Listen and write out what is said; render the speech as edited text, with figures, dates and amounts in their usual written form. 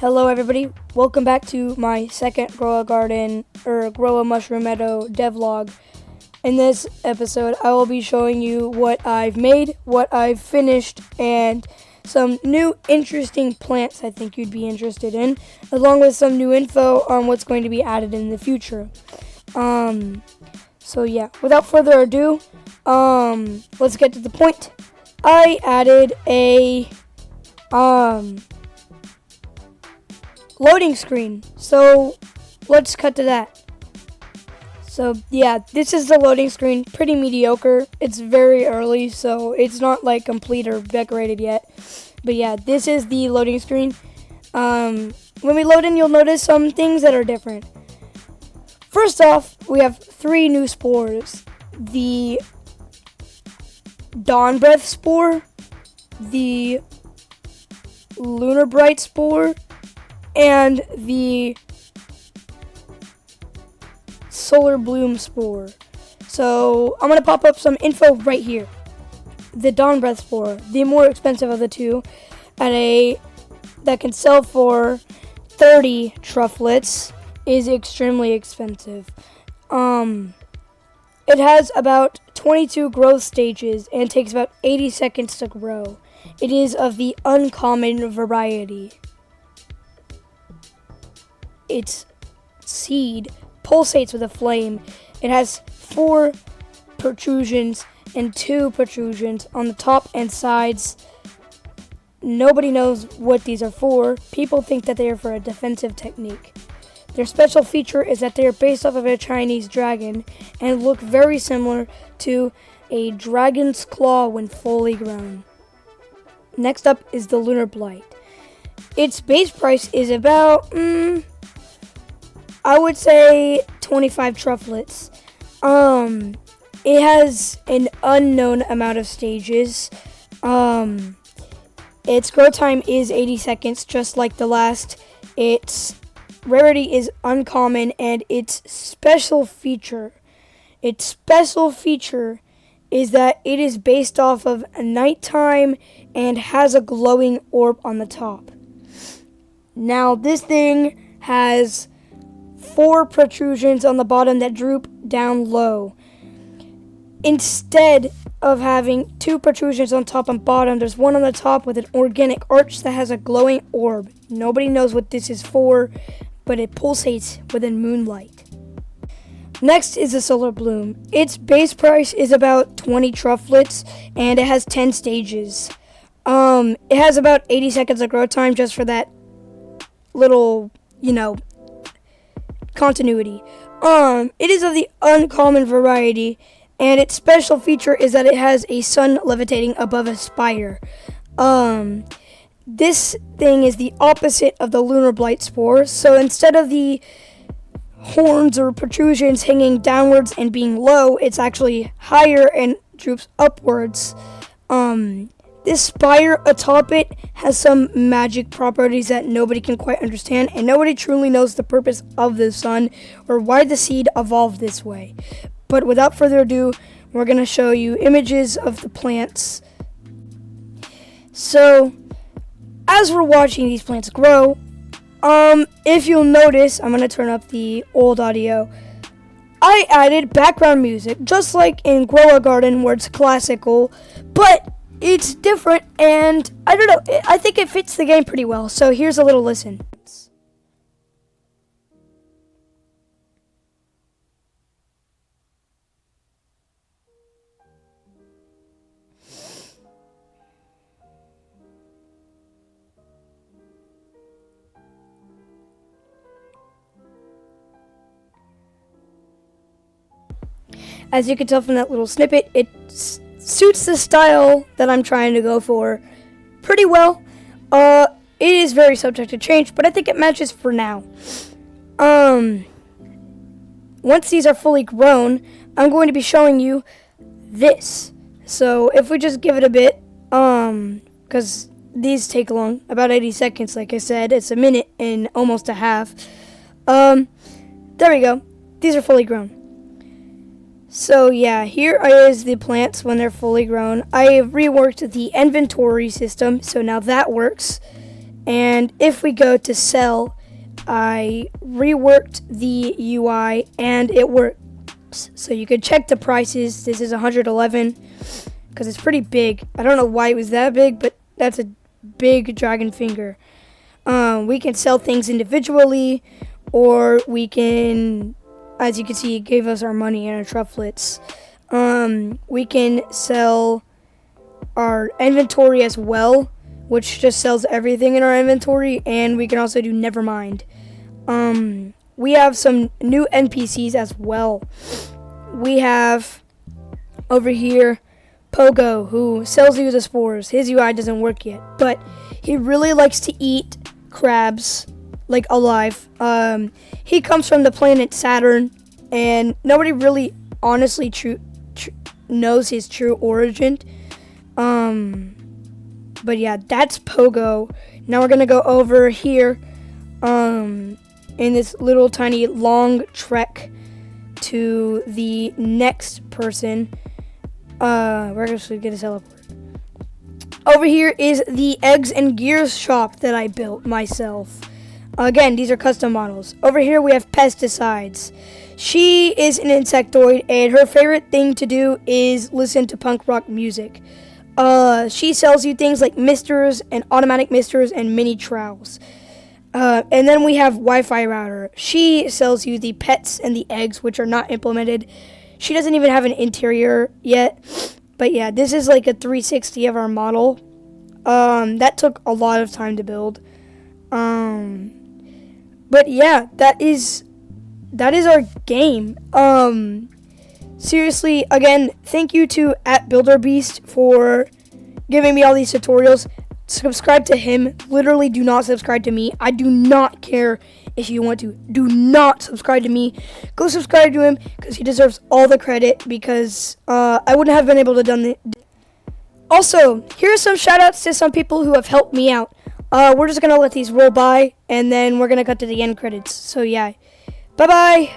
Hello everybody, welcome back to my second Grow a Mushroom Meadow devlog. In this episode, I will be showing you what I've made, what I've finished, and some new interesting plants I think you'd be interested in, along with some new info on what's going to be added in the future. So yeah, without further ado, let's get to the point. I added a loading screen, so let's cut to that. So yeah, this is the loading screen, pretty mediocre. It's very early, so it's not like complete or decorated yet, but yeah, this is the loading screen. When we load in, you'll notice some things that are different. First off, we have 3 new spores: the Dawn Breath spore, the Lunar Bright spore, and the Solar Bloom spore. So I'm going to pop up some info right here. The Dawn Breath spore, the more expensive of the two, that can sell for 30 trufflets, is extremely expensive. It has about 22 growth stages and takes about 80 seconds to grow. It is of the uncommon variety. Its seed pulsates with a flame. It has 4 protrusions and 2 protrusions on the top and sides. Nobody knows what these are for. People think that they are for a defensive technique. Their special feature is that they are based off of a Chinese dragon and look very similar to a dragon's claw when fully grown. Next up is the Lunar Blight. Its base price is about, I would say 25 trufflets. It has an unknown amount of stages. Its grow time is 80 seconds, just like the last. Its rarity is uncommon, and its special feature is that it is based off of a nighttime and has a glowing orb on the top. Now, this thing has 4 protrusions on the bottom that droop down low. Instead of having 2 protrusions on top and bottom, there's one on the top with an organic arch that has a glowing orb. Nobody knows what this is for, but it pulsates within moonlight. Next is the Solar Bloom. Its base price is about 20 trufflets, and it has 10 stages. It has about 80 seconds of grow time, just for that little, continuity. It is of the uncommon variety, and its special feature is that it has a sun levitating above a spire. This thing is the opposite of the Lunar Blight spore, so instead of the horns or protrusions hanging downwards and being low, it's actually higher and droops upwards. This spire atop it has some magic properties that nobody can quite understand, and nobody truly knows the purpose of the sun or why the seed evolved this way. But without further ado, we're going to show you images of the plants. So, as we're watching these plants grow, if you'll notice, I'm going to turn up the old audio. I added background music, just like in Grow a Garden where it's classical, but it's different, and I don't know, I think it fits the game pretty well. So here's a little listen. As you can tell from that little snippet, it suits the style that I'm trying to go for pretty well. It is very subject to change, but I think it matches for now. Once these are fully grown, I'm going to be showing you this. So if we just give it a bit, because these take long, about 80 seconds, like I said. It's a minute and almost a half. There we go. These are fully grown. So yeah, here is the plants when they're fully grown. I have reworked the inventory system, so now that works. And if we go to sell, I reworked the UI and it works. So you could check the prices. This is 111 because it's pretty big. I don't know why it was that big, but that's a big dragon finger. We can sell things individually, or we can, as you can see, it gave us our money and our trufflets. We can sell our inventory as well, which just sells everything in our inventory, and we can also do Nevermind. We have some new NPCs as well. We have over here Pogo, who sells you the spores. His UI doesn't work yet, but he really likes to eat crabs, like alive. He comes from the planet Saturn, and nobody really honestly knows his true origin. But yeah, that's Pogo. Now we're gonna go over here in this little tiny long trek to the next person. We're actually gonna teleport. Over here is the eggs and gears shop that I built myself. Again, these are custom models. Over here we have pesticides. She is an insectoid, and her favorite thing to do is listen to punk rock music. She sells you things like misters and automatic misters and mini trowels. And then we have Wi-Fi router. She sells you the pets and the eggs, which are not implemented. She doesn't even have an interior yet. But yeah, this is like a 360 of our model. That took a lot of time to build. But yeah, that is our game. Seriously, again, thank you to @BuilderBeast for giving me all these tutorials. Subscribe to him. Literally do not subscribe to me. I do not care if you want to. Do not subscribe to me. Go subscribe to him because he deserves all the credit, because I wouldn't have been able to done it. Also, here are some shout outs to some people who have helped me out. We're just going to let these roll by, and then we're going to cut to the end credits. So yeah, bye-bye.